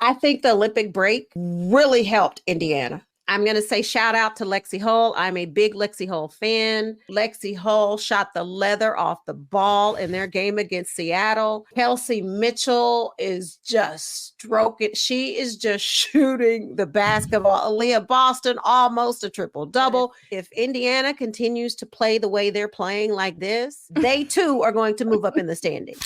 I think the Olympic break really helped Indiana. I'm going to say shout out to Lexi Hull. I'm a big Lexi Hull fan. Lexi Hull shot the leather off the ball in their game against Seattle. Kelsey Mitchell is just stroking. She is just shooting the basketball. Aaliyah Boston, almost a triple-double. If Indiana continues to play the way they're playing like this, they too are going to move up in the standings.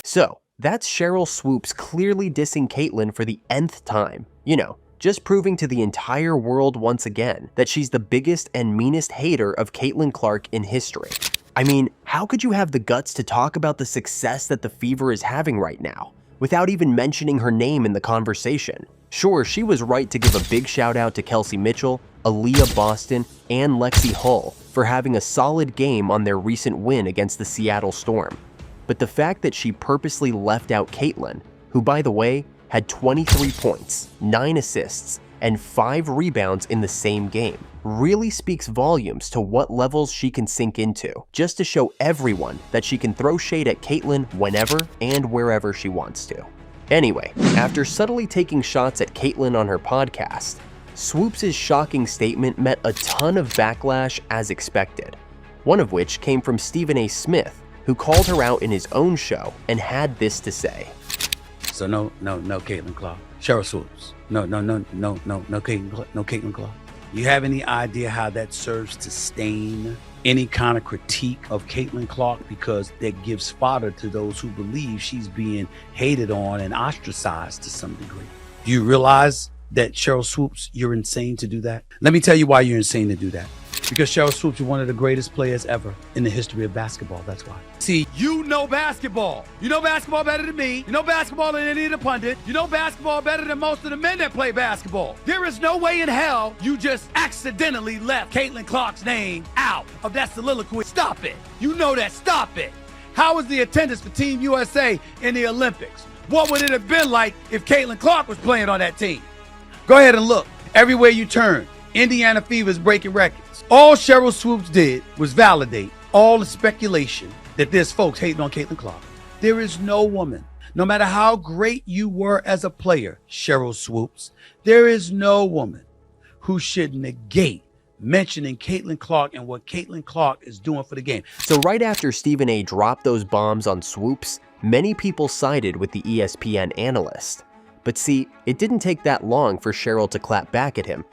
So, that's Sheryl Swoopes clearly dissing Caitlyn for the nth time. You know, just proving to the entire world once again that she's the biggest and meanest hater of Caitlin Clark in history. I mean, how could you have the guts to talk about the success that the Fever is having right now, without even mentioning her name in the conversation? Sure, she was right to give a big shout out to Kelsey Mitchell, Aaliyah Boston, and Lexi Hull for having a solid game on their recent win against the Seattle Storm. But the fact that she purposely left out Caitlyn, who by the way, had 23 points, 9 assists, and 5 rebounds in the same game, really speaks volumes to what levels she can sink into, just to show everyone that she can throw shade at Caitlyn whenever and wherever she wants to. Anyway, after subtly taking shots at Caitlyn on her podcast, Swoopes' shocking statement met a ton of backlash as expected, one of which came from Stephen A. Smith, who called her out in his own show and had this to say. So no, Caitlin Clark. Sheryl Swoopes. No, Caitlin Clark. You have any idea how that serves to stain any kind of critique of Caitlin Clark? Because that gives fodder to those who believe she's being hated on and ostracized to some degree. Do you realize that, Sheryl Swoopes, you're insane to do that? Let me tell you why you're insane to do that. Because Sheryl Swoopes is one of the greatest players ever in the history of basketball. That's why. See, you know basketball. You know basketball better than me. You know basketball than any of the pundits. You know basketball better than most of the men that play basketball. There is no way in hell you just accidentally left Caitlin Clark's name out of that soliloquy. Stop it. You know that. Stop it. How was the attendance for Team USA in the Olympics? What would it have been like if Caitlin Clark was playing on that team? Go ahead and look. Everywhere you turn, Indiana Fever is breaking records. All Sheryl Swoopes did was validate all the speculation that there's folks hating on Caitlin Clark. There is no woman, no matter how great you were as a player, Sheryl Swoopes, there is no woman who should negate mentioning Caitlin Clark and what Caitlin Clark is doing for the game. So right after Stephen A. dropped those bombs on Swoopes, many people sided with the ESPN analyst. But see, it didn't take that long for Sheryl to clap back at him,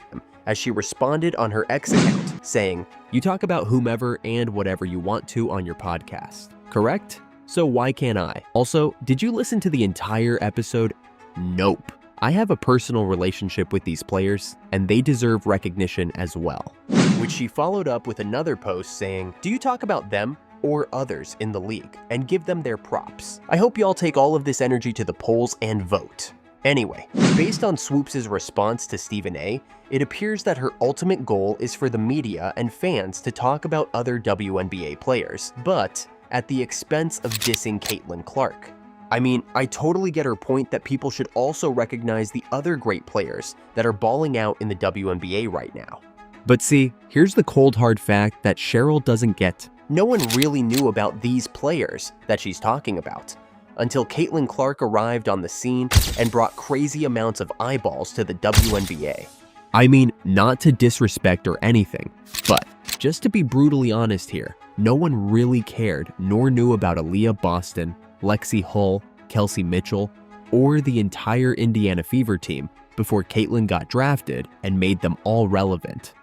as she responded on her X account, saying, "You talk about whomever and whatever you want to on your podcast, correct? So why can't I? Also, did you listen to the entire episode? Nope. I have a personal relationship with these players, and they deserve recognition as well." Which she followed up with another post saying, "Do you talk about them or others in the league and give them their props? I hope you all take all of this energy to the polls and vote." Anyway, based on Swoopes' response to Stephen A., it appears that her ultimate goal is for the media and fans to talk about other WNBA players, but at the expense of dissing Caitlin Clark. I mean, I totally get her point that people should also recognize the other great players that are balling out in the WNBA right now. But see, here's the cold hard fact that Sheryl doesn't get. No one really knew about these players that she's talking about until Caitlin Clark arrived on the scene and brought crazy amounts of eyeballs to the WNBA. I mean, not to disrespect or anything, but just to be brutally honest here, no one really cared nor knew about Aaliyah Boston, Lexi Hull, Kelsey Mitchell, or the entire Indiana Fever team before Caitlin got drafted and made them all relevant.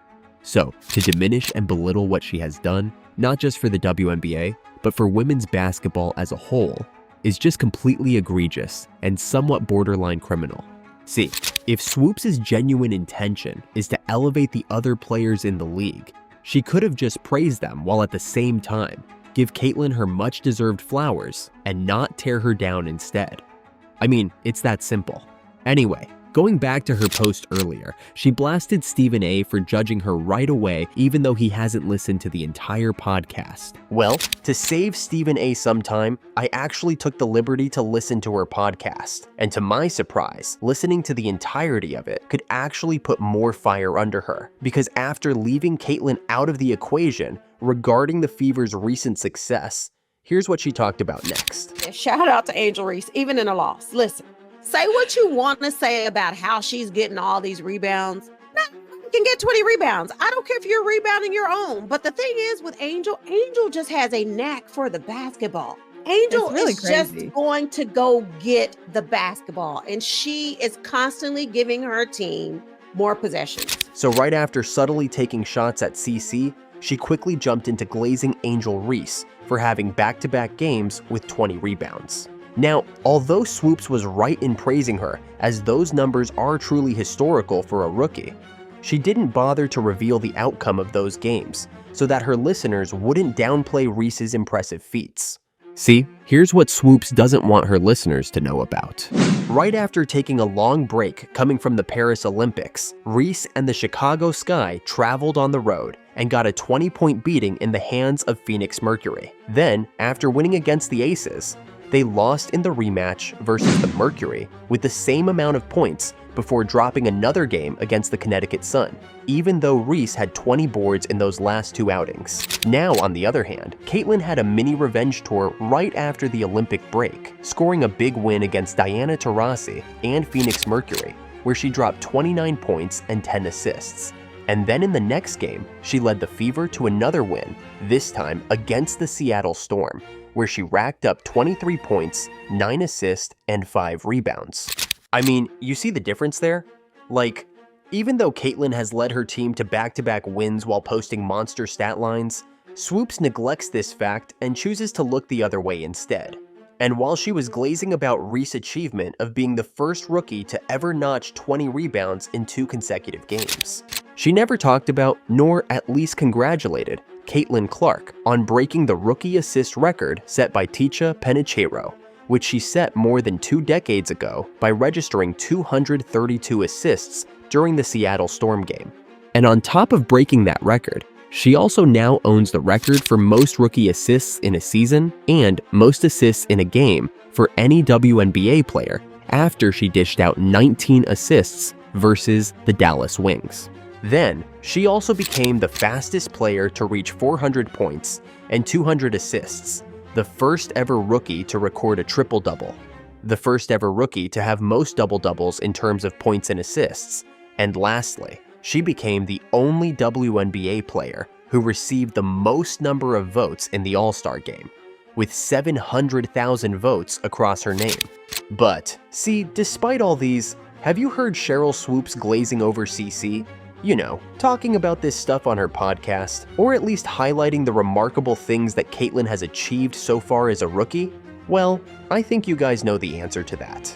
So, to diminish and belittle what she has done, not just for the WNBA, but for women's basketball as a whole, is just completely egregious and somewhat borderline criminal. See, if Swoopes' genuine intention is to elevate the other players in the league, she could have just praised them while at the same time give Caitlin her much-deserved flowers and not tear her down instead. I mean, it's that simple. Anyway, going back to her post earlier, she blasted Stephen A. for judging her right away even though he hasn't listened to the entire podcast. Well, to save Stephen A. some time, I actually took the liberty to listen to her podcast. And to my surprise, listening to the entirety of it could actually put more fire under her. Because after leaving Caitlin out of the equation regarding the Fever's recent success, here's what she talked about next. Shout out to Angel Reese, even in a loss. Listen, say what you want to say about how she's getting all these rebounds. You can get 20 rebounds. I don't care if you're rebounding your own. But the thing is with Angel just has a knack for the basketball. Angel really is crazy. just going to go get the basketball. And she is constantly giving her team more possessions. So right after subtly taking shots at CC, she quickly jumped into glazing Angel Reese for having back-to-back games with 20 rebounds. Now, although Swoopes was right in praising her, as those numbers are truly historical for a rookie, she didn't bother to reveal the outcome of those games so that her listeners wouldn't downplay Reese's impressive feats. See, here's what Swoopes doesn't want her listeners to know about. Right after taking a long break coming from the Paris Olympics, Reese and the Chicago Sky traveled on the road and got a 20-point beating in the hands of Phoenix Mercury. Then, after winning against the Aces, they lost in the rematch versus the Mercury with the same amount of points before dropping another game against the Connecticut Sun, even though Reese had 20 boards in those last two outings. Now, on the other hand, Caitlin had a mini revenge tour right after the Olympic break, scoring a big win against Diana Taurasi and Phoenix Mercury, where she dropped 29 points and 10 assists. And then in the next game, she led the Fever to another win, this time against the Seattle Storm, where she racked up 23 points, 9 assists, and 5 rebounds. I mean, you see the difference there? Like, even though Caitlin has led her team to back-to-back wins while posting monster stat lines, Swoopes neglects this fact and chooses to look the other way instead. And while she was glazing about Reese's achievement of being the first rookie to ever notch 20 rebounds in 2 consecutive games, she never talked about, nor at least congratulated, Caitlin Clark on breaking the rookie assist record set by Ticha Penicheiro, which she set more than 2 decades ago by registering 232 assists during the Seattle Storm game. And on top of breaking that record, she also now owns the record for most rookie assists in a season and most assists in a game for any WNBA player after she dished out 19 assists versus the Dallas Wings. Then, she also became the fastest player to reach 400 points and 200 assists, the first ever rookie to record a triple-double, the first ever rookie to have most double-doubles in terms of points and assists, and lastly, she became the only WNBA player who received the most number of votes in the All-Star game, with 700,000 votes across her name. But, see, despite all these, have you heard Sheryl Swoopes glazing over CC? You know, talking about this stuff on her podcast, or at least highlighting the remarkable things that Caitlin has achieved so far as a rookie? Well, I think you guys know the answer to that.